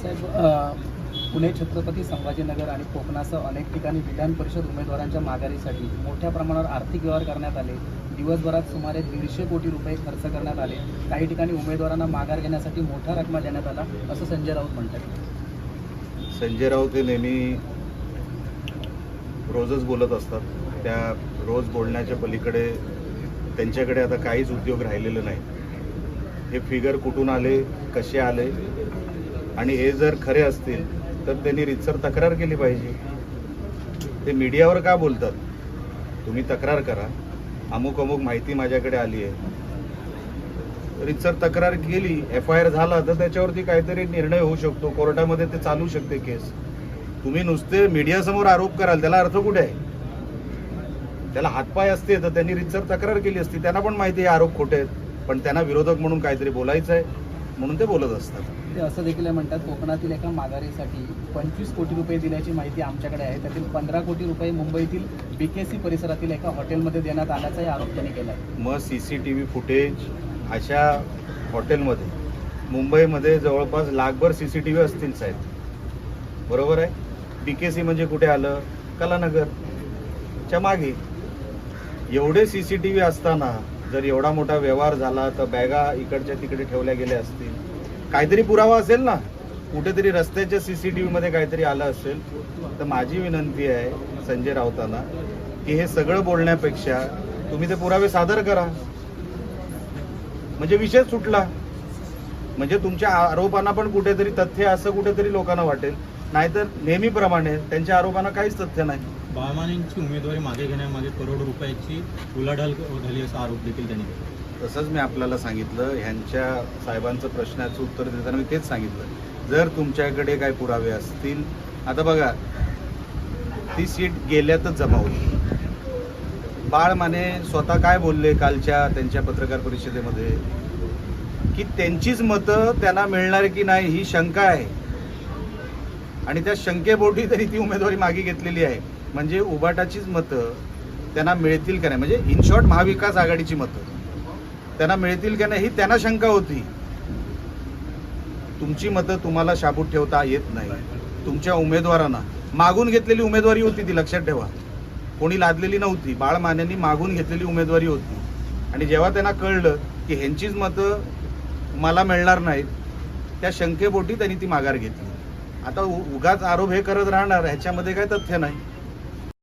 साहेब, पुणे, छत्रपती संभाजीनगर आणि कोकणासह अनेक ठिकाणी विधान परिषद उमेदवारांच्या माघारीसाठी मोठ्या प्रमाणावर आर्थिक व्यवहार करण्यात आले. दिवसभरात सुमारे 150 कोटी रुपये खर्च करण्यात आले. काही ठिकाणी उमेदवारांना माघार घेण्यासाठी मोठा रकमा देण्यात आला, असं संजय राऊत म्हणतात. संजय राऊत हे नेहमी रोजच बोलत असतात. त्या रोज बोलण्याच्या पलीकडे त्यांच्याकडे आता काहीच उद्योग राहिलेले नाही. हे फिगर कुठून आले, कसे आले, आणि हे जर खरे असतील तर त्यांनी रीतसर तक्रार केली पाहिजे. ते मीडियावर का बोलतात? तुम्ही तक्रार करा, अमुक अमुक माहिती माझ्याकडे आली आहे, रीतसर तक्रार केली, FIR झाला तर त्याच्यावरती काहीतरी निर्णय होऊ शकतो, कोर्टामध्ये ते चालू शकते केस. तुम्ही नुसते मीडियासमोर आरोप कराल, त्याला अर्थ कुठे आहे? त्याला हातपाय असते तर त्यांनी रीतसर तक्रार केली असती. त्यांना पण माहिती आहे आरोप खोटे आहेत, पण त्यांना विरोधक म्हणून काहीतरी बोलायचं आहे म्हणून ते बोलत असतात. ते असं देखील म्हणतात, कोकणातील एका माघारीसाठी 25 कोटी रुपये दिल्याची माहिती आमच्याकडे आहे. त्यातील 15 कोटी रुपये मुंबईतील BKC परिसरातील एका हॉटेलमध्ये देण्यात आल्याचाही आरोप त्यांनी केला आहे. मग CCTV फुटेज अशा हॉटेलमध्ये मुंबईमध्ये जवळपास लाखभर CCTV असतील साहेब, बरोबर आहे? BKC म्हणजे कुठे आलं? कलानगरच्या मागे. एवढे CCTV असताना जर एवढा मोठा व्यवहार झाला तर बॅगा इकडच्या तिकडे ठेवल्या गेल्या असतील, काहीतरी पुरावा असेल ना, कुठेतरी रस्त्याच्या CCTV मध्ये काहीतरी आलं असेल. तर माझी विनंती आहे संजय राऊतांना की हे सगळं बोलण्यापेक्षा तुम्ही ते पुरावे सादर करा, म्हणजे विषय सुटला. म्हणजे तुमच्या आरोपांना पण कुठेतरी तथ्य असं कुठेतरी लोकांना वाटेल. नाहीतर नेहमीप्रमाणे त्यांच्या आरोपांना काहीच तथ्य नाही. बाळमानेंची उमेदवारी मागे घेण्यामागे करोडो रुपयाची उलाढाल झाली असा आरोप देखील त्यांनी केला. तसंच मी आपल्याला सांगितलं, ह्यांच्या साहेबांचं प्रश्नाचं उत्तर देताना मी तेच सांगितलं, जर तुमच्याकडे काही पुरावे असतील. आता बघा, ती सीट गेल्यातच जमा होती. बाळमाने स्वतः काय बोलले कालच्या त्यांच्या पत्रकार परिषदेमध्ये, की त्यांचीच मतं त्यांना मिळणार की नाही ही शंका आहे, आणि त्या शंकेपोटी तरी ती उमेदवारी मागे घेतलेली आहे. म्हणजे उबाटाचीच मतं त्यांना मिळतील का नाही, म्हणजे इन शॉर्ट महाविकास आघाडीची मतं त्यांना मिळतील का नाही ही त्यांना शंका होती. तुमची मतं तुम्हाला शाबूत ठेवता येत नाही. तुमच्या उमेदवारांना मागून घेतलेली उमेदवारी होती, ती लक्षात ठेवा. कोणी लादलेली नव्हती, बाळमानेंनी मागून घेतलेली उमेदवारी होती. आणि जेव्हा त्यांना कळलं की ह्यांचीच मतं मला मिळणार नाहीत, त्या शंकेपोटी त्यांनी ती माघार घेतली. आता उगाच आरोप हे करत राहणार, ह्याच्यामध्ये काही तथ्य नाही.